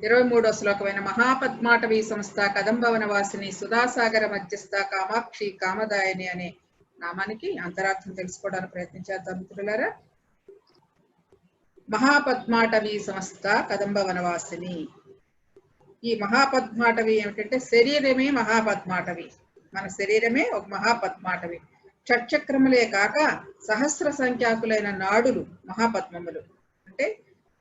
23వ శ్లోకమైన మహాపద్మాటవీ సంస్థ కదంబవనవాసిని సుధాసాగర మధ్యస్థ కామాక్షి కామదాయని అనే నామానికి అంతరార్థం తెలుసుకోవడానికి ప్రయత్నించేద్దాం మిత్రులారా. మహాపద్మాటవీ సంస్థ కదంబవనవాసిని. ఈ మహాపద్మాటవి ఏమిటంటే శరీరమే మహాపద్మాటవి, మన శరీరమే ఒక మహాపద్మాటవి. షట్చక్రములే కాక సహస్ర సంఖ్యాకులైన నాడులు మహాపద్మములు. అంటే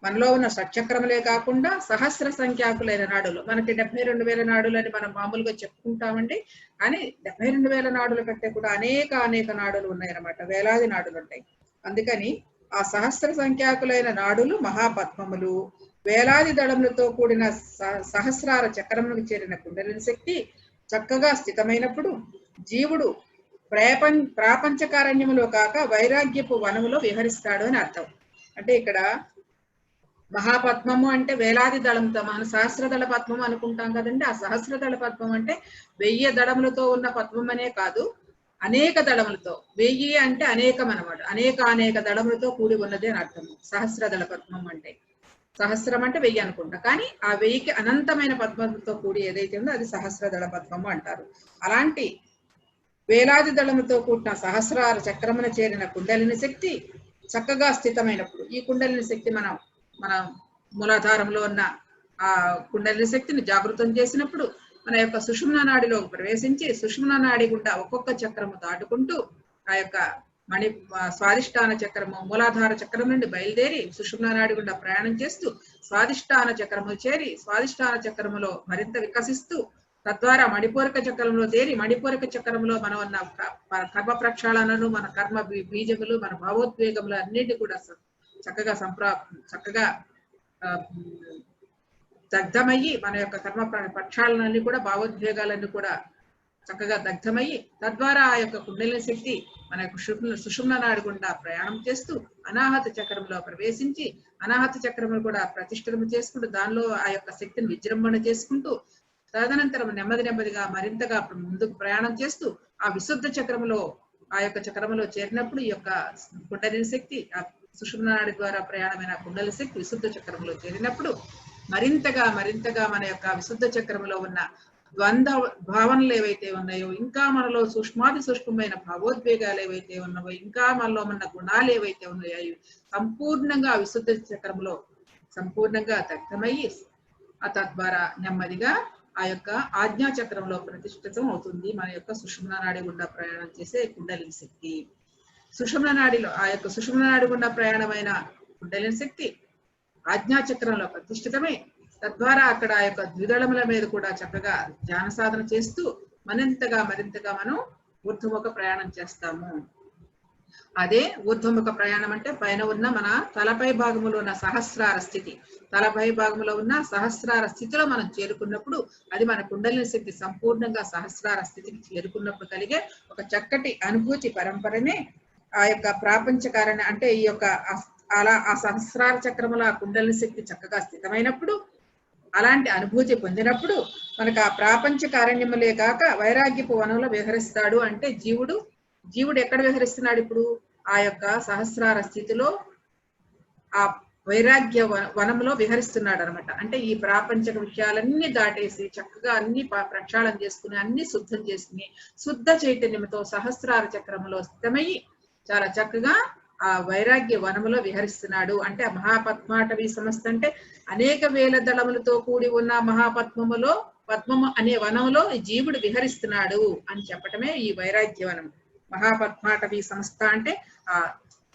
మనలో ఉన్న షట్చక్రములే కాకుండా సహస్ర సంఖ్యాకులైన నాడులు. మనకి 72,000 నాడులు అని మనం మామూలుగా చెప్పుకుంటామండి, కానీ 72,000 నాడుల కంటే కూడా అనేక నాడులు ఉన్నాయన్నమాట, వేలాది నాడులు ఉంటాయి. అందుకని ఆ సహస్ర సంఖ్యాకులైన నాడులు మహాపద్మములు. వేలాది దళములతో కూడిన సహస్రార చక్రములకు చేరిన కుండలిని శక్తి చక్కగా స్థితమైనప్పుడు జీవుడు ప్రాపంచకారణ్యములో కాక వైరాగ్యపు వనములో విహరిస్తాడు అని అర్థం. అంటే ఇక్కడ మహాపద్మము అంటే వేలాది దళంతో, మనం సహస్రదళ పద్మం అనుకుంటాం కదండి. ఆ సహస్రదళ పద్మం అంటే 1000 దళములతో ఉన్న పద్మం అనే కాదు, అనేక దళములతో. 1000 అంటే అనేకం అనమాట, అనేక దళములతో కూడి ఉన్నది అని అర్థం సహస్రదళ పద్మం అంటే. సహస్రం అంటే 1000 అనుకుంటా, కానీ ఆ 1000కి అనంతమైన పద్మంతో కూడి ఏదైతే ఉందో అది సహస్రదళ పద్మము అంటారు. అలాంటి వేలాది దళములతో కూడిన సహస్రార చక్రమున చేరిన కుండలిని శక్తి చక్కగా స్థితమైనప్పుడు, ఈ కుండలిని శక్తి మన మూలాధారంలో ఉన్న ఆ కుండలిని శక్తిని జాగృతం చేసినప్పుడు మన యొక్క సుషుమ్న నాడిలో ప్రవేశించి సుషుమ్న నాడి గుండా ఒక్కొక్క చక్రము దాటుకుంటూ ఆ యొక్క స్వాదిష్టాన చక్రము మూలాధార చక్రం నుండి బయలుదేరి సుషుమ్న నాడి గుండా ప్రయాణం చేస్తూ స్వాదిష్టాన చక్రము చేరి స్వాదిష్టాన చక్రములో మరింత వికసిస్తూ తద్వారా మణిపూరక చక్రంలో చేరి మణిపూరక చక్రంలో మనం ఉన్న కర్మ ప్రక్షాళనను, మన కర్మ బీజములు, మన భావోద్వేగములు అన్నింటి కూడా చక్కగా దగ్ధమయ్యి మన యొక్క కర్మ ప్రక్షాళనల్ని కూడా భావోద్వేగాలన్నీ కూడా చక్కగా దగ్ధమయ్యి తద్వారా ఆ యొక్క కుండలిని శక్తి మన యొక్క సుషుమ్న నాడి గుండా ప్రయాణం చేస్తూ అనాహత చక్రంలో ప్రవేశించి అనాహత చక్రమును కూడా ప్రతిష్ఠితం చేసుకుంటూ దానిలో ఆ యొక్క శక్తిని విజృంభణ చేసుకుంటూ తదనంతరం నెమ్మదిగా మరింతగా ముందుకు ప్రయాణం చేస్తూ ఆ విశుద్ధ చక్రములో ఆ యొక్క చక్రములో చేరినప్పుడు ఈ యొక్క కుండలిని శక్తి ఆ సుషుమ్న నాడి ద్వారా ప్రయాణమైన కుండలి శక్తి విశుద్ధ చక్రంలో చేరినప్పుడు మరింతగా మన యొక్క విశుద్ధ చక్రంలో ఉన్న ద్వంద్వ భావనలు ఏవైతే ఉన్నాయో, ఇంకా మనలో సూక్ష్మాది సూక్ష్మమైన భావోద్వేగాలు ఏవైతే ఉన్నాయో, ఇంకా మనలో ఉన్న గుణాలు ఏవైతే ఉన్నాయో సంపూర్ణంగా విశుద్ధ చక్రంలో సంపూర్ణంగా దగ్ధమయ్యి తద్వారా నెమ్మదిగా ఆ యొక్క ఆజ్ఞా చక్రంలో ప్రతిష్ఠితం అవుతుంది మన యొక్క సుషుమ్న నాడి గుండా ప్రయాణం చేసే కుండలిని శక్తి. సుషుమ్న నాడిలో ఆ యొక్క సుషుమ్న నాడి గుండా ప్రయాణమైన కుండలిని శక్తి ఆజ్ఞా చక్రంలో ప్రతిష్ఠితమై తద్వారా అక్కడ ఆ యొక్క ద్విదళముల మీద కూడా చక్కగా ధ్యాన సాధన చేస్తూ మరింతగా మనం ఊర్ధ్వముఖ ప్రయాణం చేస్తాము. అదే ఊర్ధ్వముఖ ప్రయాణం అంటే పైన ఉన్న మన తలపై భాగములో ఉన్న సహస్రార స్థితి, తలపై భాగంలో ఉన్న సహస్రార స్థితిలో మనం చేరుకున్నప్పుడు అది మన కుండలిని శక్తి సంపూర్ణంగా సహస్రార స్థితికి చేరుకున్నప్పుడు కలిగే ఒక చక్కటి అనుభూతి పరంపరనే ఆ యొక్క ప్రాపంచకారణ. అంటే ఈ యొక్క అలా ఆ సహస్రార చక్రముల కుండలిని శక్తి చక్కగా స్థితమైనప్పుడు అలాంటి అనుభూతి పొందినప్పుడు మనకు ఆ ప్రాపంచ కారణ్యములే కాక వైరాగ్యపు వనంలో విహరిస్తాడు. అంటే జీవుడు ఎక్కడ విహరిస్తున్నాడు ఇప్పుడు? ఆ యొక్క సహస్రార స్థితిలో ఆ వైరాగ్య వనంలో విహరిస్తున్నాడు అనమాట. అంటే ఈ ప్రాపంచక విషయాలన్నీ దాటేసి చక్కగా అన్ని ప్రక్షాళన చేసుకుని అన్ని శుద్ధం చేసుకుని శుద్ధ చైతన్యంతో సహస్రార చక్రములో స్థితమయ్యి చాలా చక్కగా ఆ వైరాగ్య వనములో విహరిస్తున్నాడు. అంటే ఆ మహాపద్మాటవీ సంస్థ అంటే అనేక వేల దళములతో కూడి ఉన్న మహాపద్మములో పద్మము అనే వనంలో జీవుడు విహరిస్తున్నాడు అని చెప్పటమే ఈ వైరాగ్య వనం. మహాపద్మాటవీ సంస్థ అంటే ఆ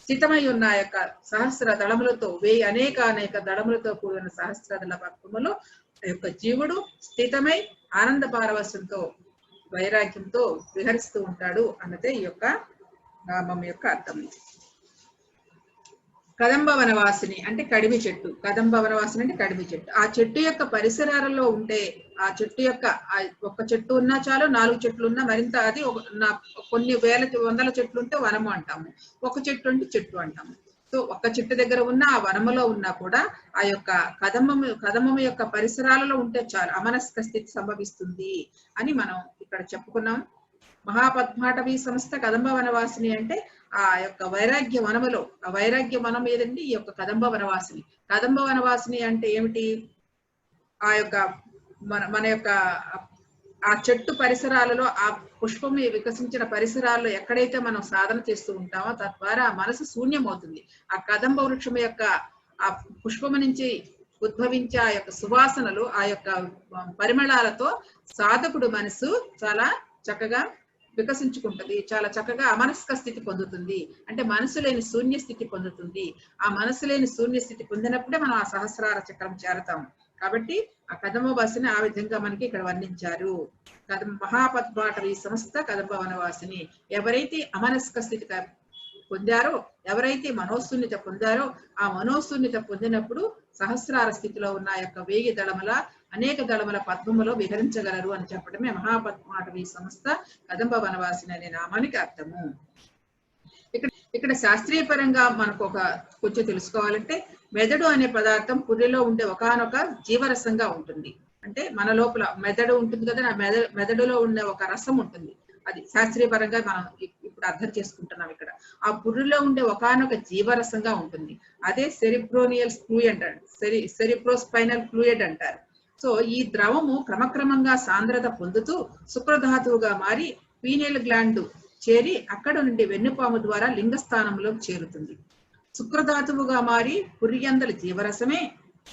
స్థితమై ఉన్న యొక్క సహస్ర దళములతో అనేక దళములతో కూడిన సహస్ర దళ పద్మములో యొక్క జీవుడు స్థితమై ఆనంద పారవశ్యంతో వైరాగ్యంతో విహరిస్తూ ఉంటాడు అన్నదే ఈ యొక్క నామం యొక్క అర్థం. కదంబ వనవాసిని అంటే కడిమి చెట్టు. కదంబ వనవాసిని అంటే కడిమి చెట్టు. ఆ చెట్టు యొక్క పరిసరాలలో ఉంటే ఆ చెట్టు యొక్క ఒక్క చెట్టు ఉన్నా చాలు, 4 చెట్లు ఉన్నా మరింత, అది కొన్ని వందల చెట్లు ఉంటే వనము అంటాము, ఒక చెట్టు అంటే చెట్టు అంటాము. సో ఒక్క చెట్టు దగ్గర ఉన్న ఆ వనములో ఉన్నా కూడా ఆ యొక్క కదంబము యొక్క పరిసరాలలో ఉంటే చాలు అమనస్క స్థితి సంభవిస్తుంది అని మనం ఇక్కడ చెప్పుకున్నాం. మహాపద్మాటవీ సంస్థ కదంబ వనవాసిని అంటే ఆ యొక్క వైరాగ్య వనములో, ఆ వైరాగ్య వనం ఏదండి ఈ యొక్క కదంబ వనవాసిని. కదంబ వనవాసిని అంటే ఏమిటి? ఆ యొక్క మన యొక్క ఆ చెట్టు పరిసరాలలో ఆ పుష్పం వికసించిన పరిసరాల్లో ఎక్కడైతే మనం సాధన చేస్తూ ఉంటామో తద్వారా మనసు శూన్యమవుతుంది. ఆ కదంబ వృక్షం యొక్క ఆ పుష్పము నుంచి ఉద్భవించే ఆ యొక్క సువాసనలు, ఆ యొక్క పరిమళాలతో సాధకుడు మనసు చాలా చక్కగా వికసించుకుంటది, చాలా చక్కగా అమనస్క స్థితి పొందుతుంది. అంటే మనసు లేని శూన్య స్థితి పొందుతుంది. ఆ మనసు లేని శూన్య స్థితి పొందినప్పుడే మనం ఆ సహస్రార చక్రం చేరతాం. కాబట్టి ఆ కదంబ వాసిని ఆ విధంగా మనకి ఇక్కడ వర్ణించారు. మహాపద్మాటవి సంస్థ కదంబ వనవాసిని. ఎవరైతే అమనస్క స్థితి పొందారో, ఎవరైతే మనోశూన్యత పొందారో, ఆ మనోశూన్యత పొందినప్పుడు సహస్రార స్థితిలో ఉన్న యొక్క 1000 దళముల అనేక దళముల పద్మములో విహరించగలరు అని చెప్పడమే మహాపద్మాటవి సంస్థ కదంబ వనవాసిని అనే నామానికి అర్థము. ఇక్కడ శాస్త్రీయ పరంగా మనకు కొంచెం తెలుసుకోవాలంటే, మెదడు అనే పదార్థం పుర్రెలో ఉండే ఒకానొక జీవరసంగా ఉంటుంది. అంటే మన లోపల మెదడు ఉంటుంది కదా, ఆ మెదడులో ఉండే ఒక రసం ఉంటుంది. అది శాస్త్రీయ పరంగా మనం ఇప్పుడు అర్థం చేసుకుంటున్నాం. ఇక్కడ ఆ పుర్రెలో ఉండే ఒకానొక జీవరసంగా ఉంటుంది. అదే సెరిబ్రోనియల్ ఫ్లూయిడ్ అంటారు, సెరిబ్రోస్పైనల్ ఫ్లూయిడ్ అంటారు. సో ఈ ద్రవము క్రమక్రమంగా సాంద్రత పొందుతూ శుక్రధాతువుగా మారి పీనియల్ గ్లాండ్ చేరి అక్కడ నుండి వెన్నుపాము ద్వారా లింగస్థానంలోకి చేరుతుంది. శుక్రధాతువుగా మారి పుర్రియందలి జీవరసమే,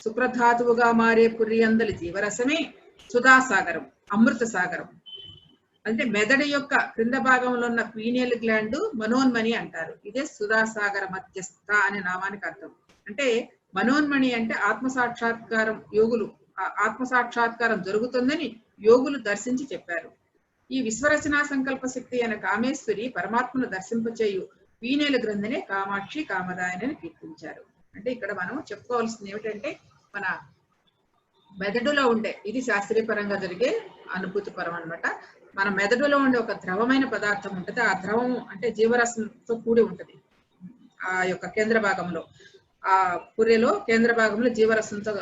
శుక్రధాతువుగా మారే పుర్రియందలి జీవరసమే సుధాసాగరం, అమృత సాగరం. అంటే మెదడు యొక్క క్రింద భాగంలో ఉన్న పీనియల్ గ్లాండ్ మనోన్మణి అంటారు. ఇదే సుధాసాగర మధ్యస్థ అనే నామానికి అర్థం. అంటే మనోన్మణి అంటే ఆత్మసాక్షాత్కారం, యోగులు ఆత్మసాక్షాత్కారం జరుగుతుందని యోగులు దర్శించి చెప్పారు. ఈ విశ్వరచనా సంకల్ప శక్తి అయిన కామేశ్వరి పరమాత్మను దర్శింపచేయు పీనేల గ్రంథినే కామాక్షి కామదాయని కీర్తించారు. అంటే ఇక్కడ మనం చెప్పుకోవాల్సింది ఏమిటంటే, మన మెదడులో ఉండే, ఇది శాస్త్రీయపరంగా జరిగే అనుభూతి పరం అనమాట. మన మెదడులో ఉండే ఒక ద్రవమైన పదార్థం ఉంటుంది. ఆ ద్రవం అంటే జీవరసంతో కూడి ఉంటది. ఆ యొక్క కేంద్ర భాగంలో, ఆ పుర్రెలో కేంద్ర భాగంలో జీవరసంతో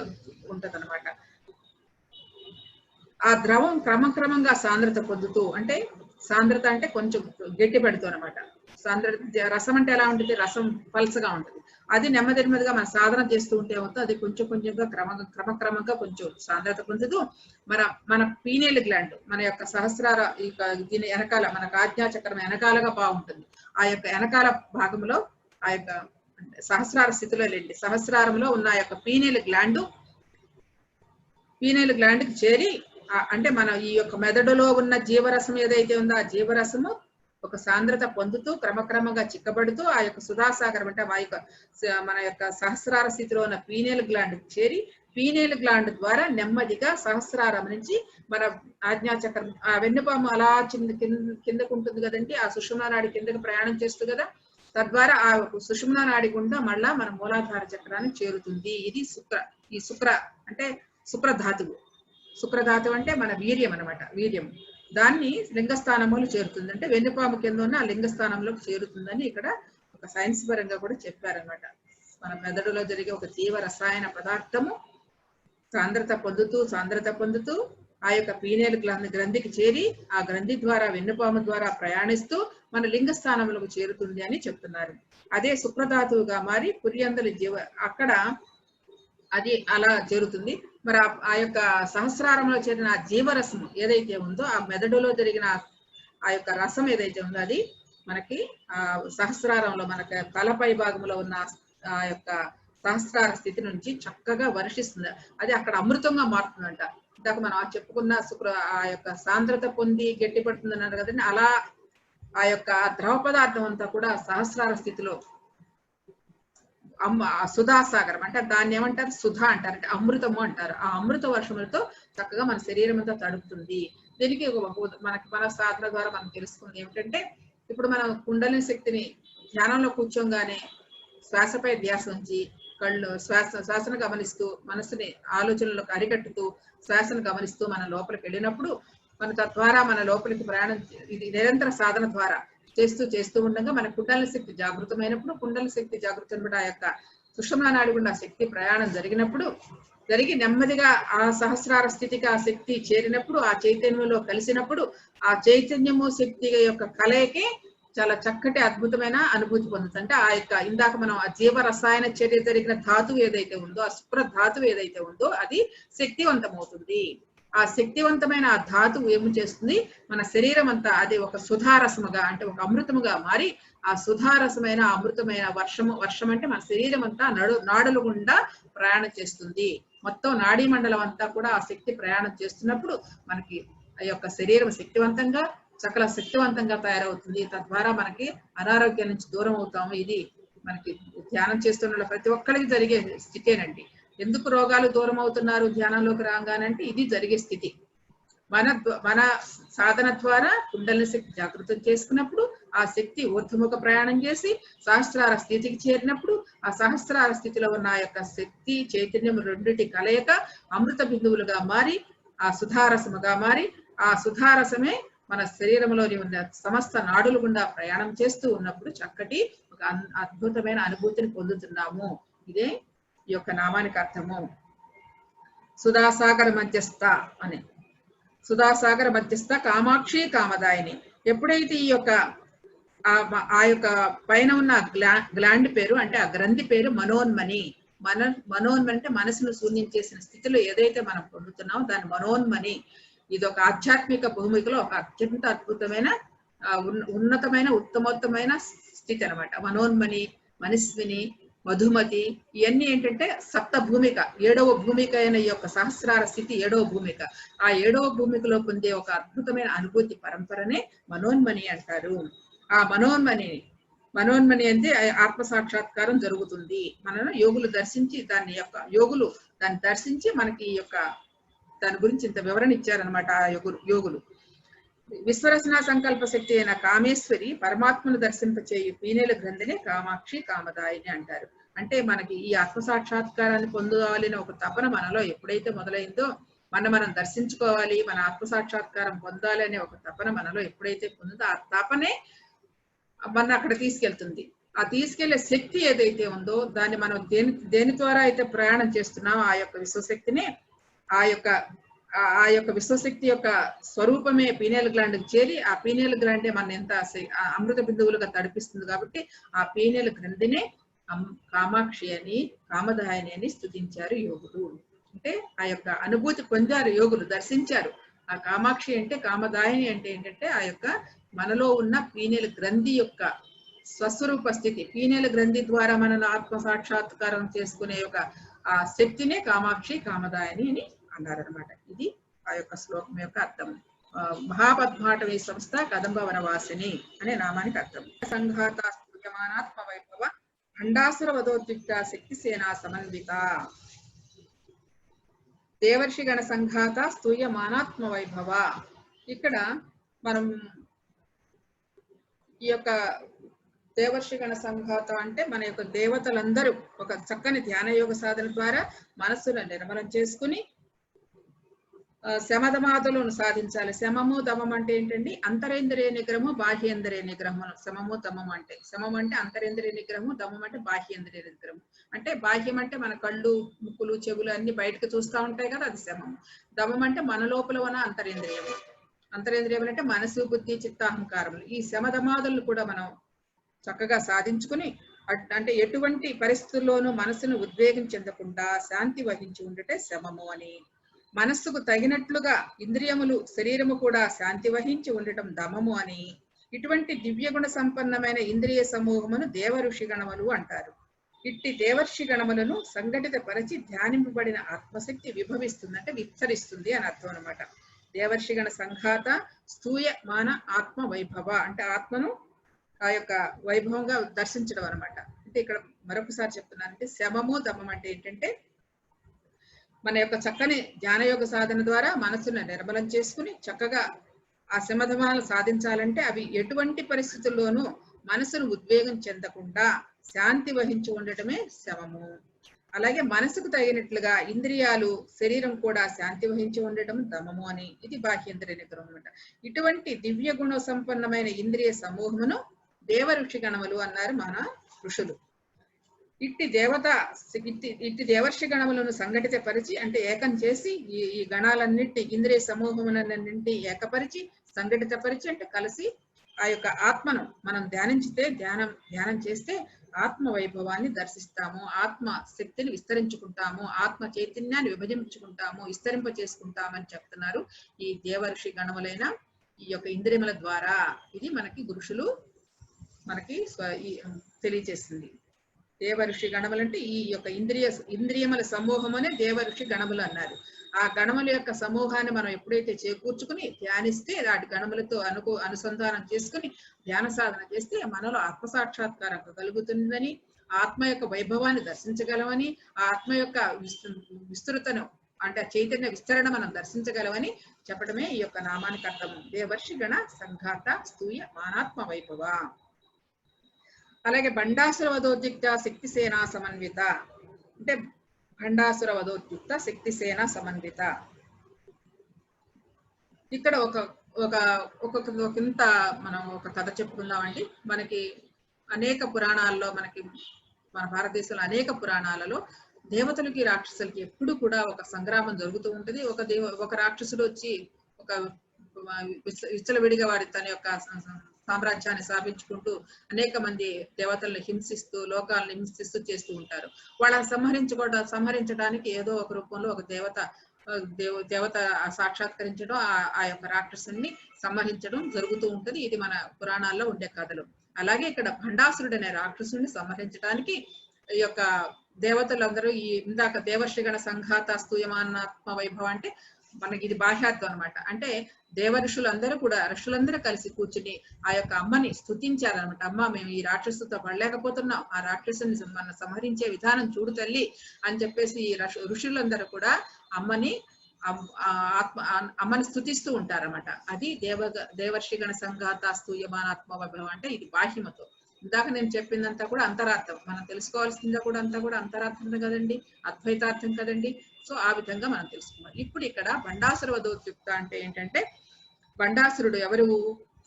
ఉంటది అనమాట. ఆ ద్రవం క్రమక్రమంగా సాంద్రత పొందుతూ, అంటే సాంద్రత అంటే కొంచెం గట్టి పడుతూ అనమాట. రసం అంటే ఎలా ఉంటుంది, రసం పల్చగా ఉంటుంది. అది నెమ్మదిగా మన సాధన చేస్తూ ఉంటే అవుతుంది, అది కొంచెం కొంచెంగా క్రమక్రమంగా కొంచెం సాంద్రత పొందుతూ మన పీనేల్ గ్లాండ్, మన యొక్క సహస్రార దీని వెనకాల, మనకు ఆజ్ఞాచక్రం వెనకాలగా బాగుంటుంది. ఆ యొక్క వెనకాల భాగంలో ఆ యొక్క సహస్రార స్థితిలో లేండి, సహస్రారంలో ఉన్న ఆ యొక్క పీనేల్ గ్లాండ్కి చేరి, అంటే మన ఈ యొక్క మెదడులో ఉన్న జీవరసం ఏదైతే ఉందో ఆ జీవరసము ఒక సాంద్రత పొందుతూ క్రమక్రమంగా చిక్కబడుతూ ఆ యొక్క సుధాసాగరం అంటే మన యొక్క సహస్రార స్థితిలో ఉన్న పీనేల్ గ్లాండ్ చేరి, పీనేల్ గ్లాండ్ ద్వారా నెమ్మదిగా సహస్రారం నుంచి మన ఆజ్ఞాచక్రం, ఆ వెన్నుపాము అలా కిందకు ఉంటుంది కదండి, ఆ సుషుమ్నా నాడి కిందకు ప్రయాణం చేస్తుంది కదా, తద్వారా ఆ సుషుమ్నా నాడి గుండా మళ్ళా మన మూలాధార చక్రానికి చేరుతుంది. ఇది ఈ శుక్ర అంటే శుక్రధాతువు. శుక్రధాతువు అంటే మన వీర్యం అనమాట, వీర్యం. దాన్ని లింగస్థానంలో చేరుతుంది, అంటే వెన్నుపాము కింద ఉన్న ఆ లింగస్థానంలోకి చేరుతుందని ఇక్కడ ఒక సైన్స్ పరంగా కూడా చెప్పారనమాట. మన మెదడులో జరిగే ఒక జీవ రసాయన పదార్థము సాంద్రత పొందుతూ ఆ యొక్క పీనేల్ గ్రంథికి చేరి, ఆ గ్రంథి ద్వారా వెన్నుపాము ద్వారా ప్రయాణిస్తూ మన లింగస్థానంలోకి చేరుతుంది అని చెప్తున్నారు. అదే శుక్రధాతువుగా మారి పుర్యందలి అక్కడ అది అలా జరుగుతుంది. మరి ఆ యొక్క సహస్రారంలో చేరిన జీవరసం ఏదైతే ఉందో, ఆ మెదడులో జరిగిన ఆ యొక్క రసం ఏదైతే ఉందో అది మనకి ఆ సహస్రారంలో మనకి తలపై భాగంలో ఉన్న ఆ యొక్క సహస్రార స్థితి నుంచి చక్కగా వర్షిస్తుంది. అది అక్కడ అమృతంగా మారుతుందంట. ఇందాక మనం చెప్పుకున్న ఆ యొక్క సాంద్రత పొంది గట్టి పడుతుంది అన్నారు కదండి, అలా ఆ యొక్క ద్రవ పదార్థం అంతా కూడా సహస్రార స్థితిలో సుధాసాగరం అంటే దాన్ని ఏమంటారు, సుధా అంటారు, అంటే అమృతము అంటారు. ఆ అమృత వర్షములతో చక్కగా మన శరీరం అంతా తడుపుతుంది. దీనికి మన సాధన ద్వారా మనం తెలుసుకుంది ఏమిటంటే, ఇప్పుడు మనం కుండలిని శక్తిని ధ్యానంలో కూర్చోగానే శ్వాసపై ధ్యాస ఉంచి శ్వాసను గమనిస్తూ, మనసుని ఆలోచనలకు అరికట్టుతూ శ్వాసను గమనిస్తూ మన లోపలికి వెళ్ళినప్పుడు మన తద్వారా మన లోపలికి ప్రయాణం, ఇది నిరంతర సాధన ద్వారా చేస్తూ ఉండగా మన కుండలిని శక్తి జాగృతమైనప్పుడు, కుండలిని శక్తి జాగృతమైన ఆ యొక్క సుషుమ్నా నాడి గుండా శక్తి ప్రయాణం జరిగి నెమ్మదిగా ఆ సహస్రార స్థితికి ఆ శక్తి చేరినప్పుడు, ఆ చైతన్యంలో కలిసినప్పుడు, ఆ చైతన్యము శక్తి యొక్క కలయికే చాలా చక్కటి అద్భుతమైన అనుభూతి పొందుతుంది. అంటే ఆ యొక్క ఇందాక మనం ఆ జీవ రసాయన చర్య జరిగిన ధాతువు ఏదైతే ఉందో, ఆ శుభ్ర ధాతువు ఏదైతే ఉందో అది శక్తివంతమవుతుంది. ఆ శక్తివంతమైన ఆ ధాతువు ఏమి చేస్తుంది, మన శరీరం అంతా అది ఒక సుధారసముగా అంటే ఒక అమృతముగా మారి ఆ సుధారసమైన అమృతమైన వర్షం అంటే మన శరీరం అంతా నాడుల గుండా ప్రయాణం చేస్తుంది. మొత్తం నాడీ మండలం అంతా కూడా ఆ శక్తి ప్రయాణం చేస్తున్నప్పుడు మనకి ఆ యొక్క శరీరం శక్తివంతంగా సకల శక్తివంతంగా తయారవుతుంది. తద్వారా మనకి అనారోగ్యం నుంచి దూరం అవుతాము. ఇది మనకి ధ్యానం చేస్తున్న ప్రతి ఒక్కరికి జరిగే స్థితేనండి. ఎందుకు రోగాలు దూరం అవుతున్నారు ధ్యానంలోకి రాగానంటే ఇది జరిగే స్థితి. మన సాధన ద్వారా కుండలిని శక్తి జాగృతం చేసుకున్నప్పుడు ఆ శక్తి ఊర్ధముఖ ప్రయాణం చేసి సహస్రార స్థితికి చేరినప్పుడు ఆ సహస్రార స్థితిలో ఉన్న ఆ యొక్క శక్తి చైతన్యం రెండింటి కలయిక అమృత బిందువులుగా మారి ఆ సుధారసముగా మారి ఆ సుధారసమే మన శరీరంలోని ఉన్న సమస్త నాడుల గుండా ప్రయాణం చేస్తూ ఉన్నప్పుడు చక్కటి ఒక అద్భుతమైన అనుభూతిని పొందుతున్నాము. ఇదే ఈ యొక్క నామానికి అర్థము. సుధాసాగర మధ్యస్థ అని. సుధాసాగర మధ్యస్థ కామాక్షి కామదాయిని. ఎప్పుడైతే ఈ యొక్క ఆ యొక్క పైన ఉన్న గ్లాండ్ పేరు అంటే ఆ గ్రంథి పేరు మనోన్మని. మనోన్మని అంటే మనసును శూన్యం చేసిన స్థితిలో ఏదైతే మనం పొందుతున్నామో దాన్ని మనోన్మని. ఇది ఒక ఆధ్యాత్మిక భూమికలో ఒక అత్యంత అద్భుతమైన ఉన్నతమైన ఉత్తమోత్తమైన స్థితి అనమాట. మనోన్మని, మనస్విని, మధుమతి ఇవన్నీ ఏంటంటే సప్త భూమిక, 7వ భూమిక అయిన ఈ యొక్క సహస్రార స్థితి 7వ భూమిక. ఆ 7వ భూమికలో పొందే ఒక అద్భుతమైన అనుభూతి పరంపరనే మనోన్మని అంటారు. ఆ మనోన్మని అంటే ఆత్మ సాక్షాత్కారం జరుగుతుంది. మనను యోగులు దర్శించి దాన్ని దర్శించి మనకి ఈ యొక్క దాని గురించి ఇంత వివరణ ఇచ్చారనమాట ఆ యోగులు. విశ్వరచనా సంకల్ప శక్తి అయిన కామేశ్వరి పరమాత్మను దర్శింపచేయు పీనేల గ్రంథిని కామాక్షి కామదాయిని అంటారు. అంటే మనకి ఈ ఆత్మ సాక్షాత్కారాన్ని పొందాలని ఒక తపన మనలో ఎప్పుడైతే మొదలైందో, మనం దర్శించుకోవాలి, మన ఆత్మ సాక్షాత్కారం పొందాలి అనే ఒక తపన మనలో ఎప్పుడైతే పొందుతుందో ఆ తపనే మన అక్కడ తీసుకెళ్తుంది. ఆ తీసుకెళ్లే శక్తి ఏదైతే ఉందో దాన్ని మనం దేని ద్వారా అయితే ప్రయాణం చేస్తున్నామో ఆ యొక్క విశ్వశక్తిని ఆ యొక్క విశ్వశక్తి యొక్క స్వరూపమే పీనేల్ గ్లాండ్కి చేరి ఆ పీనేల్ గ్లాండే మన ఎంత అమృత బిందువులుగా తడిపిస్తుంది. కాబట్టి ఆ పీనేల్ గ్రంథినే కామాక్షి అని కామదాయిని అని స్తుతించారు యోగులు. అంటే ఆ యొక్క అనుభూతి పొందారు యోగులు, దర్శించారు. ఆ కామాక్షి అంటే కామదాయిని అంటే ఏంటంటే ఆ యొక్క మనలో ఉన్న పీనేల్ గ్రంథి యొక్క స్వస్వరూప స్థితి. పీనేల్ గ్రంథి ద్వారా మనను ఆత్మ సాక్షాత్కారం చేసుకునే యొక్క ఆ శక్తినే కామాక్షి కామదాయిని అని అన్నారనమాట. ఇది ఆ యొక్క శ్లోకం యొక్క అర్థం. మహాపద్మాటవీ సంస్థ కదంబ వనవాసిని అనే నామానికి అర్థం. సంఘాత స్తూయమానాత్మ వైభవ ఖండాసుర వదోద్విగ్ధ శక్తి సేనా సమన్విత. దేవర్షి గణ సంఘాత స్తూయమానాత్మ వైభవ. ఇక్కడ మనం ఈ యొక్క దేవర్షి గణ సంఘాత అంటే మన యొక్క దేవతలందరూ ఒక చక్కని ధ్యాన యోగ సాధన ద్వారా మనస్సును నిర్మలం చేసుకుని శమదమాదులను సాధించాలి. శమము దమం అంటే ఏంటండి? అంతరేంద్రియ నిగ్రహము, బాహ్యేంద్రియ నిగ్రహం. శమము దమం అంటే, శమం అంటే అంతరేంద్రియ నిగ్రహము, దమం అంటే బాహ్యేంద్రియ నిగ్రహం. అంటే బాహ్యం అంటే మన కళ్ళు, ముక్కులు, చెవులు అన్ని బయటకు చూస్తూ ఉంటాయి కదా, అది శమము. దమం అంటే మన లోపల ఉన్న అంతరేంద్రియము. అంతరేంద్రియం అంటే మనసు, బుద్ధి, చిత్తాహంకారములు. ఈ శమదమాదులను కూడా మనం చక్కగా సాధించుకుని అంటే ఎటువంటి పరిస్థితుల్లోనూ మనసును ఉద్వేగం చెందకుండా శాంతి వహించి ఉండటే శమము అని. మనస్సుకు తగినట్లుగా ఇంద్రియములు, శరీరము కూడా శాంతి వహించి ఉండటం దమము అని. ఇటువంటి దివ్యగుణ సంపన్నమైన ఇంద్రియ సమూహమును దేవఋషి గణములు అంటారు. ఇట్టి దేవర్షి గణములను సంఘటిత పరిచి ధ్యానింపబడిన ఆత్మశక్తి విభవిస్తుంది, అంటే విస్తరిస్తుంది అని అర్థం అనమాట. దేవర్షి గణ సంఘాత స్తూయమాన ఆత్మ వైభవ అంటే ఆత్మను ఆ యొక్క వైభవంగా దర్శించడం అనమాట. అంటే ఇక్కడ మరొకసారి చెప్తున్నానంటే శమము దమం అంటే ఏంటంటే మన యొక్క చక్కని ధ్యానయోగ సాధన ద్వారా మనసును నిర్మలం చేసుకుని చక్కగా ఆ శమధమాలను సాధించాలంటే అవి ఎటువంటి పరిస్థితుల్లోనూ మనసును ఉద్వేగం చెందకుండా శాంతి వహించి ఉండటమే శమము. అలాగే మనసుకు తగినట్లుగా ఇంద్రియాలు, శరీరం కూడా శాంతి వహించి ఉండటం దమము అని. ఇది బాహ్యేంద్రియ నిగ్రహం అనమాట. ఇటువంటి దివ్య గుణ సంపన్నమైన ఇంద్రియ సమూహమును దేవఋషి గణములు అన్నారు మన ఋషులు. ఇట్టి దేవర్షి గణములను సంఘటిత పరిచి అంటే ఏకం చేసి ఈ గణాలన్నింటి ఇంద్రియ సమూహములన్నింటి ఏకపరిచి సంఘటిత పరిచి అంటే కలిసి ఆ యొక్క ఆత్మను మనం ధ్యానం చేస్తే ఆత్మ వైభవాన్ని దర్శిస్తాము, ఆత్మ శక్తిని విస్తరించుకుంటాము, ఆత్మ చైతన్యాన్ని విభజించుకుంటాము, విస్తరింప చేసుకుంటామని చెప్తున్నారు ఈ దేవర్షి గణములైన ఈ యొక్క ఇంద్రియముల ద్వారా. ఇది మనకి గురుషులు మనకి తెలియచేస్తుంది. దేవఋషి గణములు అంటే ఈ యొక్క ఇంద్రియముల సమూహమనే దేవఋషి గణములు అన్నారు. ఆ గణముల యొక్క సమూహాన్ని మనం ఎప్పుడైతే చేకూర్చుకుని ధ్యానిస్తే వాటి గణములతో అనుసంధానం చేసుకుని ధ్యాన సాధన చేస్తే మనలో ఆత్మ సాక్షాత్కారం కలుగుతుందని, ఆత్మ యొక్క వైభవాన్ని దర్శించగలమని, ఆ ఆత్మ యొక్క విస్తృతను అంటే చైతన్య విస్తరణ మనం దర్శించగలమని చెప్పడమే ఈ యొక్క నామానికి అర్థము. దేవర్షి గణ సంఘాత స్తూయ మానాత్మ వైభవ. అలాగే భండాసుర వధోద్యుక్త శక్తి సేనా సమన్విత అంటే భండాసుర వధోద్యుక్త శక్తి సేనా సమన్విత. ఇక్కడ ఒక్కొక్కింత మనం ఒక కథ చెప్పుకుందామండి. మనకి అనేక పురాణాల్లో మన భారతదేశంలో అనేక పురాణాలలో దేవతలకి రాక్షసులకి ఎప్పుడు కూడా ఒక సంగ్రామం జరుగుతూ ఉంటుంది. ఒక రాక్షసుడు వచ్చి ఒక విచ్చలవిడిగా వాడి తన యొక్క సామ్రాజ్యాన్ని స్థాపించుకుంటూ అనేక మంది దేవతలను హింసిస్తూ లోకాలను హింసిస్తూ చేస్తూ ఉంటారు. వాళ్ళని సంహరించడానికి ఏదో ఒక రూపంలో ఒక దేవత సాక్షాత్కరించడం, ఆ యొక్క రాక్షసుని సంహరించడం జరుగుతూ ఉంటది. ఇది మన పురాణాల్లో ఉండే కథలు. అలాగే ఇక్కడ భండాసురుడు అనే రాక్షసుని సంహరించడానికి ఈ యొక్క దేవతలందరూ ఈ ఇందాక దేవర్షిగణ సంఘాత స్తూయమానాత్మ వైభవం అంటే మనకి ఇది బాహ్యాత్వం అనమాట. అంటే దేవఋషులందరూ కూడా ఋషులందరూ కలిసి కూర్చుని ఆ యొక్క అమ్మని స్తుతించారనమాట. అమ్మ, మేము ఈ రాక్షసుతో పడలేకపోతున్నాం, ఆ రాక్షసుని మన సంహరించే విధానం చూడు తల్లి అని చెప్పేసి ఈ ఋషులందరూ కూడా అమ్మని స్తుతిస్తూ ఉంటారన్నమాట. అది దేవర్షిగణ సంఘాత స్తూయమానాత్మ వైభవం అంటే ఇది బాహ్యమతో. ఇందాక నేను చెప్పిందంతా కూడా అంతరార్థం. మనం తెలుసుకోవాల్సిందా కూడా అంతా కూడా అంతరార్థం కదండి, అద్వైతార్థం కదండి. సో ఆ విధంగా మనం తెలుసుకోవాలి. ఇప్పుడు ఇక్కడ భండాసుర వధోద్యుక్త అంటే ఏంటంటే భండాసురుడు ఎవరు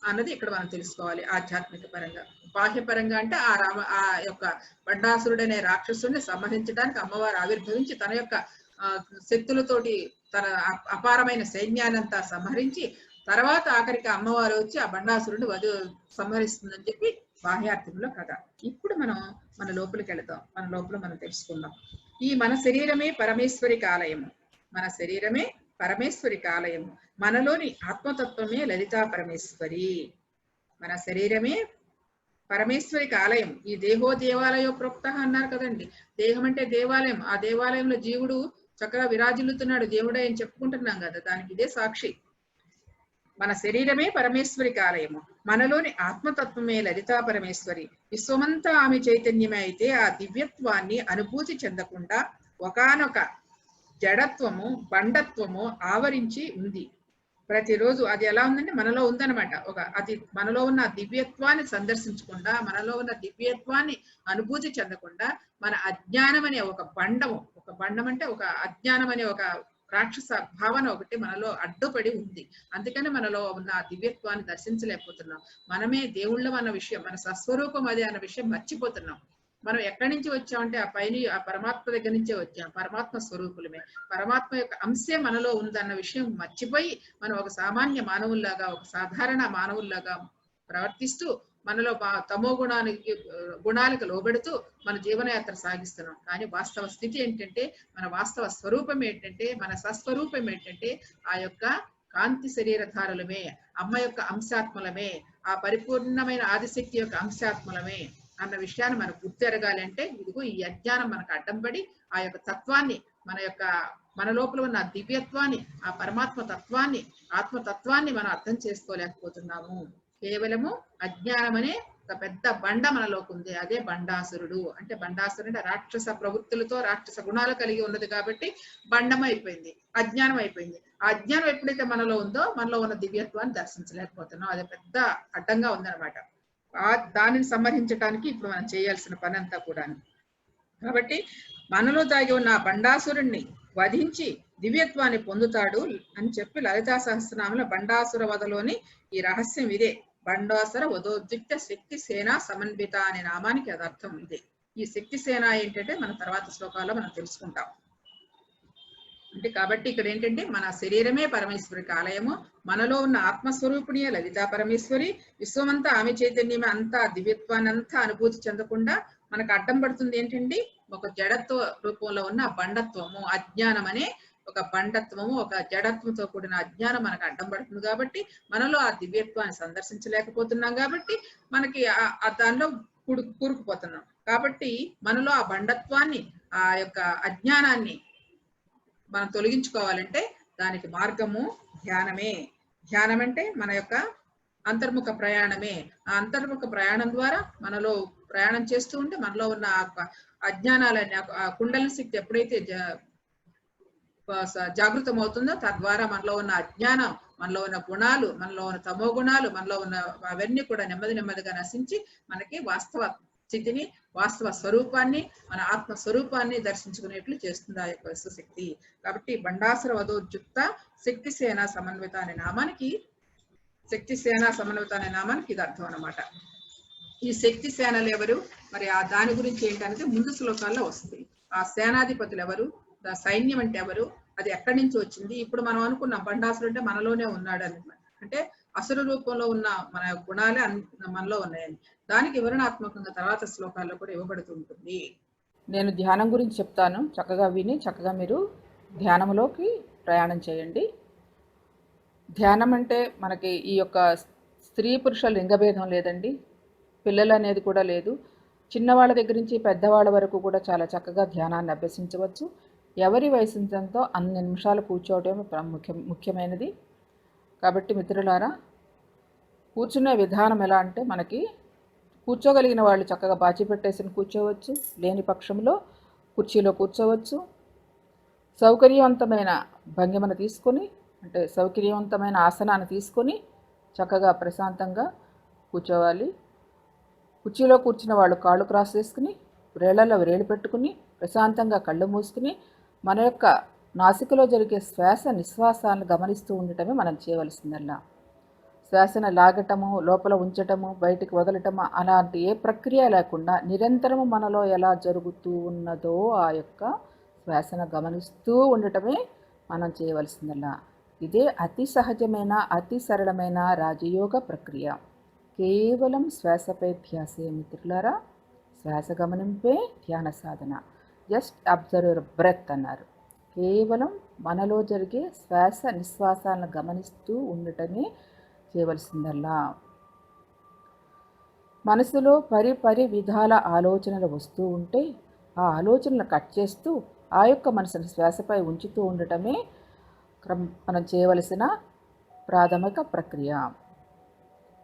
అన్నది ఇక్కడ మనం తెలుసుకోవాలి. ఆధ్యాత్మిక పరంగా, బాహ్య పరంగా అంటే ఆ యొక్క భండాసురుడు అనే రాక్షసుడిని సంహరించడానికి అమ్మవారు ఆవిర్భవించి తన యొక్క శక్తులతోటి తన అపారమైన సైన్యాన్నంతా సంహరించి తర్వాత ఆఖరికి అమ్మవారు వచ్చి ఆ భండాసురుడిని సంహరిస్తుందని చెప్పి బాహ్యార్థంలో కథ. ఇప్పుడు మనం మన లోపలికి వెళదాం. మన లోపల మనం తెలుసుకుందాం. మన శరీరమే పరమేశ్వరికి ఆలయము. మన శరీరమే పరమేశ్వరికి ఆలయము. మనలోని ఆత్మతత్వమే లలితా పరమేశ్వరి. మన శరీరమే పరమేశ్వరికి ఆలయం. ఈ దేహో దేవాలయో ప్రోక్త అన్నారు కదండి. దేహం అంటే దేవాలయం. ఆ దేవాలయంలో జీవుడు చక్కగా విరాజిల్లుతున్నాడు, దేవుడే అని చెప్పుకుంటున్నాం కదా, దానికి ఇదే సాక్షి. మన శరీరమే పరమేశ్వరికి ఆలయము. మనలోని ఆత్మతత్వమే లలితా పరమేశ్వరి. విశ్వమంతా ఆమె చైతన్యమే. అయితే ఆ దివ్యత్వాన్ని అనుభూతి చెందకుండా ఒకానొక జడత్వము, బండత్వము ఆవరించి ఉంది. ప్రతిరోజు అది ఎలా ఉందంటే మనలో ఉందన్నమాట. అది మనలో ఉన్న దివ్యత్వాన్ని సందర్శించకుండా, మనలో ఉన్న దివ్యత్వాన్ని అనుభూతి చెందకుండా మన అజ్ఞానం అనే ఒక బండం అంటే ఒక అజ్ఞానం అనే ఒక రాక్షస భావన ఒకటి మనలో అడ్డుపడి ఉంది. అందుకని మనలో ఉన్న దివ్యత్వాన్ని దర్శించలేకపోతున్నాం. మనమే దేవుళ్ళం అన్న విషయం, మన స్వస్వరూపం అదే అన్న విషయం మర్చిపోతున్నాం. మనం ఎక్కడి నుంచి వచ్చామంటే ఆ పరమాత్మ దగ్గర నుంచే వచ్చాం. పరమాత్మ స్వరూపులమే. పరమాత్మ యొక్క అంశం మనలో ఉందన్న విషయం మర్చిపోయి మనం ఒక సామాన్య మానవుల్లాగా, ఒక సాధారణ మానవుల్లాగా ప్రవర్తిస్తూ మనలో తమో గుణాలకు లోబెడుతూ మన జీవనయాత్ర సాగిస్తున్నాం. కానీ వాస్తవ స్థితి ఏంటంటే, మన వాస్తవ స్వరూపం ఏంటంటే, మన స్వస్వరూపం ఏంటంటే ఆ యొక్క కాంతి శరీరధారులమే, అమ్మ యొక్క అంశాత్మలమే, ఆ పరిపూర్ణమైన ఆదిశక్తి యొక్క అంశాత్మలమే అన్న విషయాన్ని మనకు గుర్తెరగాలంటే ఇదిగో ఈ అజ్ఞానం మనకు అడ్డం పడి ఆ యొక్క తత్వాన్ని, మన లోపల ఉన్న దివ్యత్వాన్ని, ఆ పరమాత్మ తత్వాన్ని, ఆత్మతత్వాన్ని మనం అర్థం చేసుకోలేకపోతున్నాము. కేవలము అజ్ఞానం అనే ఒక పెద్ద బండ మనలోకి ఉంది. అదే బండాసురుడు. అంటే బండాసురుడు అంటే రాక్షస ప్రవృత్తులతో, రాక్షస గుణాలు కలిగి ఉన్నది కాబట్టి బండం అయిపోయింది, అజ్ఞానం అయిపోయింది. ఆ అజ్ఞానం ఎప్పుడైతే మనలో ఉందో మనలో ఉన్న దివ్యత్వాన్ని దర్శించలేకపోతున్నాం. అది పెద్ద అడ్డంగా ఉందన్నమాట. దానిని సంహరించడానికి ఇప్పుడు మనం చేయాల్సిన పని అంతా కూడా. కాబట్టి మనలో దాగి ఉన్న ఆ బండాసురుణ్ణి వధించి దివ్యత్వాన్ని పొందుతాడు అని చెప్పి లలితా సహస్రనామంలో బండాసుర వధలోని ఈ రహస్యం ఇదే. బండాసుర వధోద్యుక్త శక్తి సేన సమన్విత అనే నామానికి అది అర్థం ఇదే. ఈ శక్తి సేన ఏంటంటే మన తర్వాత శ్లోకాల్లో మనం తెలుసుకుంటాం. అంటే కాబట్టి ఇక్కడ ఏంటంటే మన శరీరమే పరమేశ్వరికి ఆలయము, మనలో ఉన్న ఆత్మస్వరూపిణి లలితా పరమేశ్వరి, విశ్వమంతా ఆమె చైతన్యమే, అంతా దివ్యత్వాన్ని అంతా అనుభూతి చెందకుండా మనకు అడ్డం పడుతుంది ఏంటంటే ఒక జడత్వ రూపంలో ఉన్న బండత్వము, అజ్ఞానం అనే ఒక బండత్వము, ఒక జడత్వంతో కూడిన అజ్ఞానం మనకు అడ్డం పడుతుంది. కాబట్టి మనలో ఆ దివ్యత్వాన్ని సందర్శించలేకపోతున్నాం, కాబట్టి మనకి దానిలో కూరుకుపోతున్నాం. కాబట్టి మనలో ఆ బండత్వాన్ని, ఆ యొక్క అజ్ఞానాన్ని మనం తొలగించుకోవాలంటే దానికి మార్గము ధ్యానమే. ధ్యానం అంటే మన యొక్క అంతర్ముఖ ప్రయాణమే. ఆ అంతర్ముఖ ప్రయాణం ద్వారా మనలో ప్రయాణం చేస్తూ ఉంటే మనలో ఉన్న అజ్ఞానాలన్నీ, ఆ కుండలిని శక్తి ఎప్పుడైతే జాగృతం అవుతుందో తద్వారా మనలో ఉన్న అజ్ఞానం, మనలో ఉన్న గుణాలు, మనలో ఉన్న తమో గుణాలు, మనలో ఉన్న అవన్నీ కూడా నెమ్మదిగా నశించి మనకి వాస్తవ స్థితిని, వాస్తవ స్వరూపాన్ని, మన ఆత్మ స్వరూపాన్ని దర్శించుకునేట్లు చేస్తుంది ఆ యొక్క విశ్వశక్తి. కాబట్టి బండాసుర వధోద్యుక్త శక్తి సేన సమన్విత అనే నామానికి, శక్తి సేన సమన్విత అనే నామానికి ఇది అర్థం అన్నమాట. ఈ శక్తి సేనలు ఎవరు, మరి ఆ దాని గురించి ఏంటనేది ముందు శ్లోకాల్లో వస్తుంది. ఆ సేనాధిపతులు ఎవరు, సైన్యం అంటే ఎవరు, అది ఎక్కడి నుంచి వచ్చింది. ఇప్పుడు మనం అనుకున్నాం బండాసురు అంటే మనలోనే ఉన్నాడు అని, అంటే అసురు రూపంలో ఉన్న మన గుణాలే మనలో ఉన్నాయని. దానికి వివరణాత్మకంగా తర్వాత శ్లోకాల్లో కూడా ఇవ్వబడుతూ ఉంటుంది. నేను ధ్యానం గురించి చెప్తాను, చక్కగా విని చక్కగా మీరు ధ్యానంలోకి ప్రయాణం చేయండి. ధ్యానం అంటే మనకి ఈ యొక్క స్త్రీ పురుష లింగభేదం లేదండి, పిల్లలు అనేది కూడా లేదు. చిన్నవాళ్ళ దగ్గర నుంచి పెద్దవాళ్ళ వరకు కూడా చాలా చక్కగా ధ్యానాన్ని అభ్యసించవచ్చు. ఎవరి వయసుంతో అన్ని నిమిషాలు కూర్చోవడం ముఖ్యమైనది. కాబట్టి మిత్రులారా, కూర్చునే విధానం ఎలా అంటే, మనకి కూర్చోగలిగిన వాళ్ళు చక్కగా బాచి పెట్టేసి కూర్చోవచ్చు, లేని పక్షంలో కుర్చీలో కూర్చోవచ్చు. సౌకర్యవంతమైన భంగిమను తీసుకొని, అంటే సౌకర్యవంతమైన ఆసనాన్ని తీసుకొని చక్కగా ప్రశాంతంగా కూర్చోవాలి. కుర్చీలో కూర్చున్న వాళ్ళు కాళ్ళు క్రాస్ చేసుకుని, వేళ్లలో వేలు పెట్టుకుని ప్రశాంతంగా కళ్ళు మూసుకుని మన యొక్క నాసికలో జరిగే శ్వాస నిశ్వాసాలను గమనిస్తూ ఉండటమే మనం చేయవలసిందల్లా. శ్వాసను లాగటము, లోపల ఉంచటము, బయటికి వదలటము అలాంటి ఏ ప్రక్రియ లేకుండా నిరంతరము మనలో ఎలా జరుగుతూ ఉన్నదో ఆ యొక్క శ్వాసను గమనిస్తూ ఉండటమే మనం చేయవలసిందల్లా. ఇదే అతి సహజమైన, అతి సరళమైన రాజయోగ ప్రక్రియ. కేవలం శ్వాసపై ధ్యాసే మిత్రులారా. శ్వాస గమనింపే ధ్యాన సాధన. జస్ట్ అబ్జర్వ్ యువర్ బ్రెత్ అన్నారు. కేవలం మనలో జరిగే శ్వాస నిశ్వాసాలను గమనిస్తూ ఉండటమే చేయవలసిందల్లా. మనసులో పరి విధాల ఆలోచనలు వస్తూ ఉంటే ఆ ఆలోచనలు కట్ చేస్తూ ఆ యొక్క మనసును శ్వాసపై ఉంచుతూ ఉండటమే మనం చేయవలసిన ప్రాథమిక ప్రక్రియ.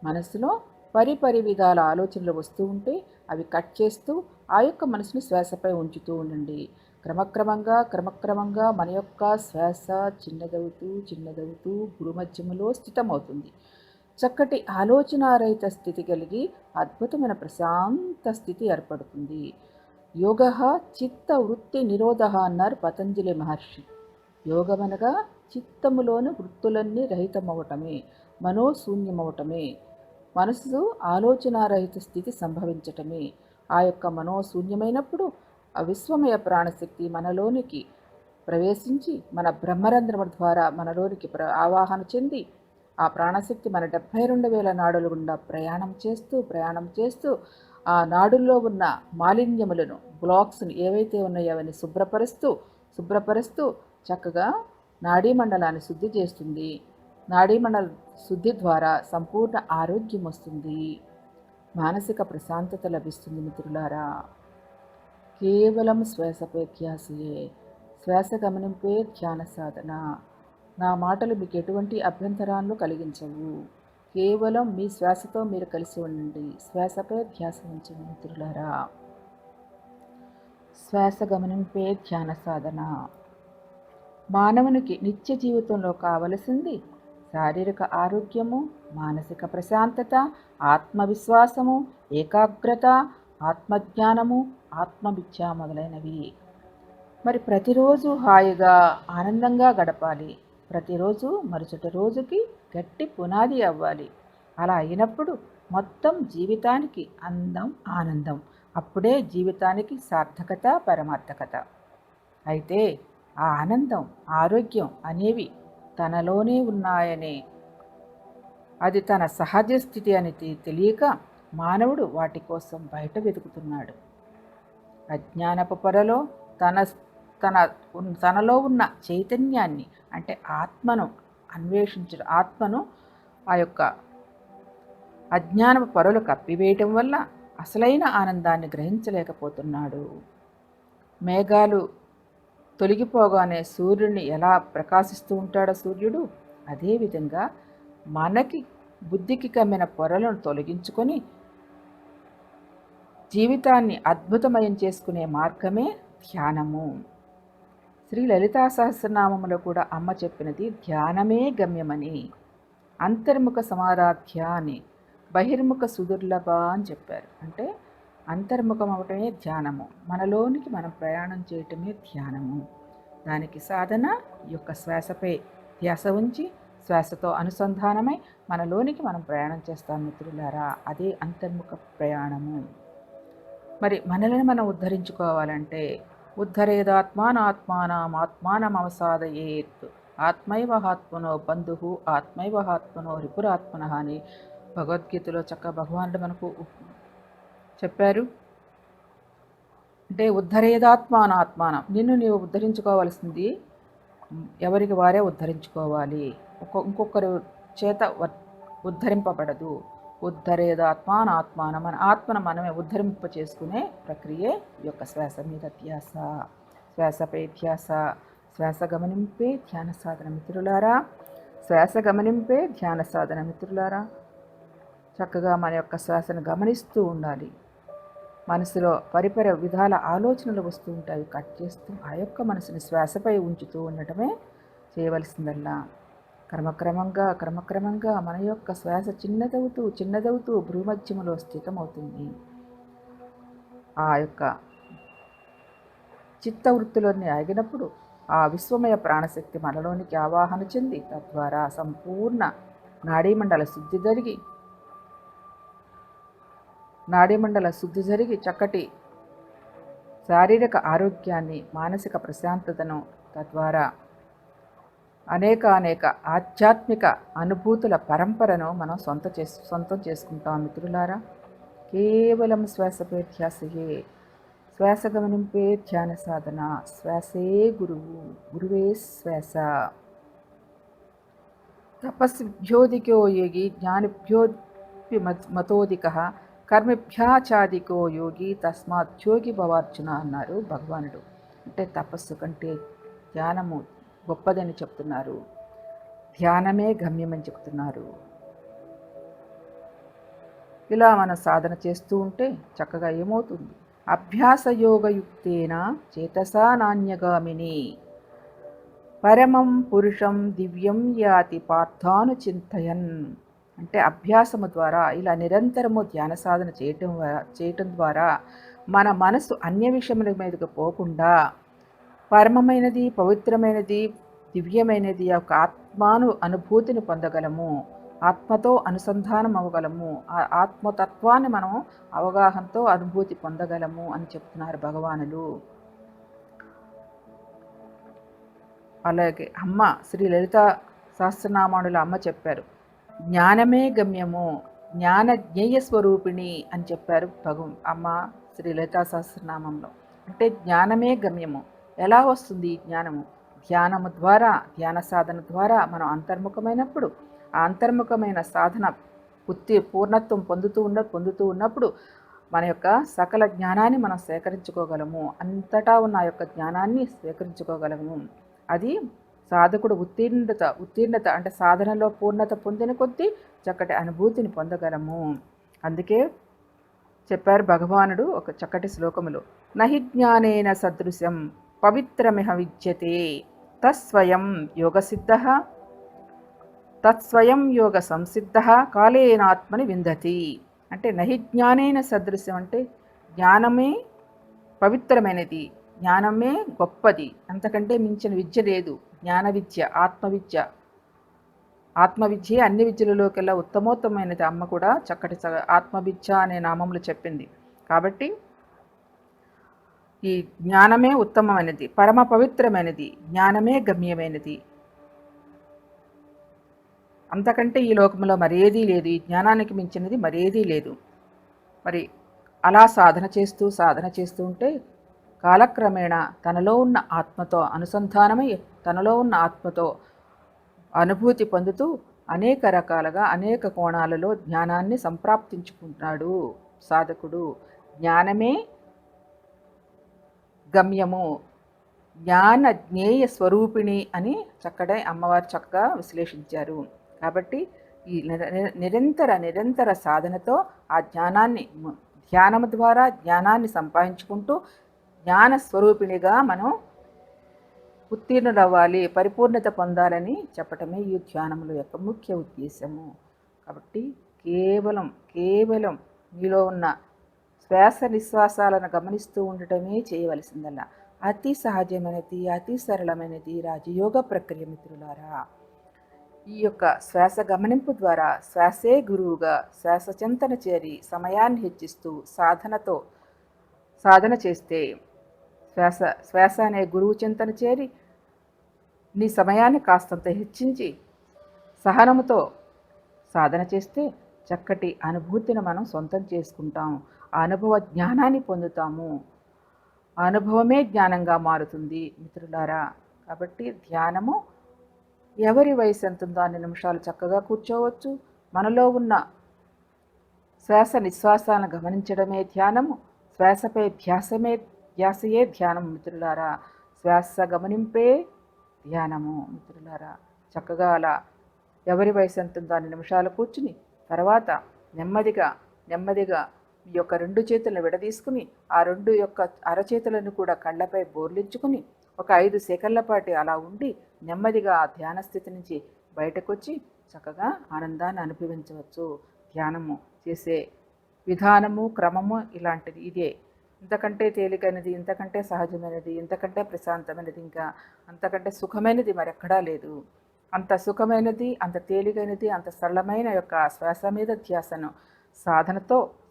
మనసులో పరి విధాల ఆలోచనలు వస్తూ ఉంటే అవి కట్ చేస్తూ ఆ యొక్క మనసుని శ్వాసపై ఉంచుతూ ఉండండి. క్రమక్రమంగా మన యొక్క శ్వాస చిన్నదవుతూ గురుమధ్యములో స్థితమవుతుంది. చక్కటి ఆలోచనారహిత స్థితి కలిగి అద్భుతమైన ప్రశాంత స్థితి ఏర్పడుతుంది. యోగ చిత్త వృత్తి నిరోధ అన్నారు పతంజలి మహర్షి. యోగమనగా చిత్తములోని వృత్తులన్నీ రహితమవటమే, మనోశూన్యమవటమే, మనసు ఆలోచనారహిత స్థితి సంభవించటమే. ఆ యొక్క మనోశూన్యమైనప్పుడు ఆ విశ్వమయ ప్రాణశక్తి మనలోనికి ప్రవేశించి మన బ్రహ్మరంధ్రము ద్వారా మనలోనికి ఆవాహన చెంది ఆ ప్రాణశక్తి మన 72,000 నాడుల గుండా ప్రయాణం చేస్తూ ఆ నాడుల్లో ఉన్న మాలిన్యములను, బ్లాక్స్ని ఏవైతే ఉన్నాయో అవన్నీ శుభ్రపరుస్తూ చక్కగా నాడీమండలాన్ని శుద్ధి చేస్తుంది. నాడీమండల శుద్ధి ద్వారా సంపూర్ణ ఆరోగ్యం వస్తుంది, మానసిక ప్రశాంతత లభిస్తుంది. మిత్రులారా, కేవలం శ్వాసపై ధ్యాసే, శ్వాస గమనింపే ధ్యాన సాధన. నా మాటలు మీకు ఎటువంటి అభ్యంతరాలను కలిగించవు. కేవలం మీ శ్వాసతో మీరు కలిసి ఉండండి. శ్వాసపై ధ్యాస ఉంచండి మిత్రులారా. శ్వాస గమనింపే ధ్యాన సాధన. మానవునికి నిత్య జీవితంలో కావలసింది శారీరక ఆరోగ్యము, మానసిక ప్రశాంతత, ఆత్మవిశ్వాసము, ఏకాగ్రత, ఆత్మజ్ఞానము, ఆత్మవిద్య మొదలైనవి. మరి ప్రతిరోజు హాయిగా ఆనందంగా గడపాలి. ప్రతిరోజు మరుసటి రోజుకి గట్టి పునాది అవ్వాలి. అలా అయినప్పుడు మొత్తం జీవితానికి అందం, ఆనందం. అప్పుడే జీవితానికి సార్థకత, పరమార్థకత. అయితే ఆ ఆనందం, ఆరోగ్యం అనేవి తనలోనే ఉన్నాయనే, అది తన సహజ స్థితి అని తెలియక మానవుడు వాటి కోసం బయట వెతుకుతున్నాడు. అజ్ఞానపు పొరలో తన తన తనలో ఉన్న చైతన్యాన్ని, అంటే ఆత్మను అన్వేషించడం, ఆత్మను ఆ యొక్క అజ్ఞానపు పొరలు కప్పివేయటం వల్ల అసలైన ఆనందాన్ని గ్రహించలేకపోతున్నాడు. మేఘాలు తొలగిపోగానే సూర్యుడిని ఎలా ప్రకాశిస్తూ ఉంటాడో సూర్యుడు, అదేవిధంగా మనకి బుద్ధికి కమ్మిన పొరలను తొలగించుకొని జీవితాన్ని అద్భుతమయం చేసుకునే మార్గమే ధ్యానము. శ్రీ లలితా సహస్రనామములో కూడా అమ్మ చెప్పినది ధ్యానమే గమ్యమని. అంతర్ముఖ సమారాధ్య అని, బహిర్ముఖ సుదుర్లభ అని చెప్పారు. అంటే అంతర్ముఖం అవటమే ధ్యానము, మనలోనికి మనం ప్రయాణం చేయటమే ధ్యానము. దానికి సాధన ఈ యొక్క శ్వాసపై ధ్యాస ఉంచి శ్వాసతో అనుసంధానమై మనలోనికి మనం ప్రయాణం చేస్తాం మిత్రులారా. అదే అంతర్ముఖ ప్రయాణము. మరి మనల్ని మనం ఉద్ధరించుకోవాలంటే ఉద్ధరేదాత్మానాత్మానం ఆత్మానమవసాదయేత్ ఆత్మైవహాత్మనో బంధు ఆత్మైవహాత్మనో రిపురాత్మన అని భగవద్గీతలో చక్కగా భగవానుడు మనకు చెప్పారు. అంటే ఉద్ధరేదాత్మానాత్మానం, నిన్ను నీవు ఉద్ధరించుకోవాల్సింది ఎవరికి వారే ఉద్ధరించుకోవాలి, ఇంకొకరు చేత ఉద్ధరింపబడదు. ఉద్ధరేదాత్మానాత్మానం, మన ఆత్మను మనమే ఉద్ధరింప చేసుకునే ప్రక్రియే ఈ యొక్క శ్వాస మీద ధ్యాస, శ్వాసపై ధ్యాస. శ్వాస గమనింపే ధ్యాన సాధన మిత్రులారా, శ్వాస గమనింపే ధ్యాన సాధన మిత్రులారా. చక్కగా మన యొక్క శ్వాసను గమనిస్తూ ఉండాలి. మనసులో పరిపర విధాల ఆలోచనలు వస్తూ ఉంటాయి, కట్ చేస్తూ ఆ యొక్క మనసుని శ్వాసపై ఉంచుతూ ఉండటమే చేయవలసిందల్లా. క్రమక్రమంగా మన యొక్క శ్వాస చిన్నదవుతూ భ్రూమధ్యములో స్థితమవుతుంది. ఆ యొక్క చిత్తవృత్తిలోని ఆగినప్పుడు ఆ విశ్వమయ ప్రాణశక్తి మనలోనికి ఆవాహన చెంది తద్వారా సంపూర్ణ నాడీమండల శుద్ధి జరిగి చక్కటి శారీరక ఆరోగ్యాన్ని, మానసిక ప్రశాంతతను, తద్వారా అనేక ఆధ్యాత్మిక అనుభూతుల పరంపరను మనం సొంతం చేసుకుంటాం మిత్రులారా. కేవలం శ్వాసపై ధ్యాసయే, శ్వాస గమనింపే ధ్యాన సాధన. శ్వాసే గురువు, గురువే శ్వాస. తపస్భ్యోధికో యోగి జ్ఞానిభ్యోపి మతోధికః కర్మభ్యాచాధికో యోగి తస్మాత్ యోగి భవార్జున అన్నారు భగవానుడు. అంటే తపస్సు కంటే ధ్యానము గొప్పదని చెప్తున్నారు, ధ్యానమే గమ్యమని చెప్తున్నారు. ఇలా మనం సాధన చేస్తూ ఉంటే చక్కగా ఏమవుతుంది, అభ్యాసయోగయుక్తేన చేతసా నాణ్యగామిని పరమం పురుషం దివ్యం యాతి పార్థానుచింతయన్. అంటే అభ్యాసము ద్వారా, ఇలా నిరంతరము ధ్యాన సాధన చేయటం ద్వారా మన మనసు అన్య విషయముల మీదకు పోకుండా పరమమైనది, పవిత్రమైనది, దివ్యమైనది యొక్క ఆత్మాను అనుభూతిని పొందగలము, ఆత్మతో అనుసంధానం అవ్వగలము, ఆ ఆత్మతత్వాన్ని మనం అవగాహనతో అనుభూతి పొందగలము అని చెప్తున్నారు భగవానులు. అలాగే అమ్మ శ్రీ లలితా సహస్రనామానుల అమ్మ చెప్పారు, జ్ఞానమే గమ్యము, జ్ఞాన జ్ఞేయ స్వరూపిణి అని చెప్పారు అమ్మ శ్రీ లలితా సహస్రనామంలో. అంటే జ్ఞానమే గమ్యము. ఎలా వస్తుంది ఈ జ్ఞానము? ధ్యానము ద్వారా, ధ్యాన సాధన ద్వారా మనం అంతర్ముఖమైనప్పుడు, ఆ అంతర్ముఖమైన సాధన పూర్ణత్వం పొందుతూ ఉన్నప్పుడు మన యొక్క సకల జ్ఞానాన్ని మనం సేకరించుకోగలము, అంతటా ఉన్న ఆ యొక్క జ్ఞానాన్ని స్వీకరించుకోగలము. అది సాధకుడు ఉత్తీర్ణత అంటే సాధనలో పూర్ణత పొందిన కొద్దీ చక్కటి అనుభూతిని పొందగలము. అందుకే చెప్పారు భగవానుడు ఒక చక్కటి శ్లోకములో, నహి జ్ఞానేన సదృశం పవిత్రమిహ విద్యతే తస్వయం యోగ సంసిద్ధ కాలేనాత్మని విందతి. అంటే నహి జ్ఞానేన సదృశ్యం అంటే జ్ఞానమే పవిత్రమైనది, జ్ఞానమే గొప్పది, అంతకంటే మించిన విద్య లేదు. జ్ఞాన విద్య, ఆత్మవిద్యే అన్ని విద్యలలోకెల్లా ఉత్తమోత్తమైనది. అమ్మ కూడా చక్కటి ఆత్మవిద్య అనే నామములు చెప్పింది. కాబట్టి ఈ జ్ఞానమే ఉత్తమమైనది, పరమ పవిత్రమైనది, జ్ఞానమే గమ్యమైనది. అంతకంటే ఈ లోకంలో మరేదీ లేదు, ఈ జ్ఞానానికి మించినది మరేదీ లేదు. మరి అలా సాధన చేస్తూ ఉంటే కాలక్రమేణా తనలో ఉన్న ఆత్మతో అనుసంధానమై, తనలో ఉన్న ఆత్మతో అనుభూతి పొందుతూ అనేక రకాలుగా అనేక కోణాలలో జ్ఞానాన్ని సంప్రాప్తించుకుంటాడు సాధకుడు. జ్ఞానమే గమ్యము, జ్ఞాన జ్ఞేయ స్వరూపిణి అని అమ్మవారు చక్కగా విశ్లేషించారు. కాబట్టి ఈ నిరంతర సాధనతో ఆ ధ్యానము ద్వారా జ్ఞానాన్ని సంపాదించుకుంటూ జ్ఞాన స్వరూపిణిగా మనం ఉత్తీర్ణులవ్వాలి, పరిపూర్ణత పొందాలని చెప్పటమే ఈ ధ్యానముల యొక్క ముఖ్య ఉద్దేశము. కాబట్టి కేవలం మీలో ఉన్న శ్వాస నిశ్వాసాలను గమనిస్తూ ఉండటమే చేయవలసిందల్లా. అతి సహజమైనది, అతి సరళమైనది రాజయోగ ప్రక్రియ మిత్రులారా. ఈ యొక్క శ్వాస గమనింపు ద్వారా శ్వాసే గురువుగా శ్వాస చింతన చేరి సమయాన్ని హెచ్చిస్తూ సాధన చేస్తే, శ్వాస అనే గురువు చింతన చేరి నీ సమయాన్ని కాస్తంత హెచ్చించి సహనముతో సాధన చేస్తే చక్కటి అనుభూతిని మనం సొంతం చేసుకుంటాం, ఆ అనుభవ జ్ఞానాన్ని పొందుతాము. ఆ అనుభవమే జ్ఞానంగా మారుతుంది మిత్రులారా. కాబట్టి ధ్యానము ఎవరి వయసు ఎంత ఉందో అన్ని నిమిషాలు చక్కగా కూర్చోవచ్చు. మనలో ఉన్న శ్వాస నిశ్వాసాలను గమనించడమే ధ్యానము, శ్వాసపై ధ్యాసయే ధ్యానము మిత్రులారా. శ్వాస గమనింపే ధ్యానము మిత్రులారా. చక్కగా అలా ఎవరి వయసు ఎంత ఉందో అన్ని నిమిషాలు కూర్చుని తర్వాత నెమ్మదిగా మీ యొక్క 2 చేతులను విడదీసుకుని ఆ 2 యొక్క అరచేతులను కూడా కళ్ళపై బోర్లించుకుని ఒక 5 సెకన్ల పాటు అలా ఉండి నెమ్మదిగా ఆ ధ్యాన స్థితి నుంచి బయటకు వచ్చి చక్కగా ఆనందాన్ని అనుభవించవచ్చు. ధ్యానము చేసే విధానము, క్రమము ఇలాంటిది ఇదే. ఇంతకంటే తేలికైనది, ఇంతకంటే సహజమైనది, ఇంతకంటే ప్రశాంతమైనది, ఇంకా అంతకంటే సుఖమైనది మరెక్కడా లేదు. అంత సుఖమైనది, అంత తేలికైనది, అంత సరళమైన యొక్క శ్వాస మీద ధ్యాసను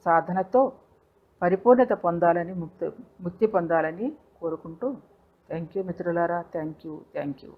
సాధనతో పరిపూర్ణత పొందాలని, ముక్తి పొందాలని కోరుకుంటూ థ్యాంక్ యూ మిత్రులారా. Thank you.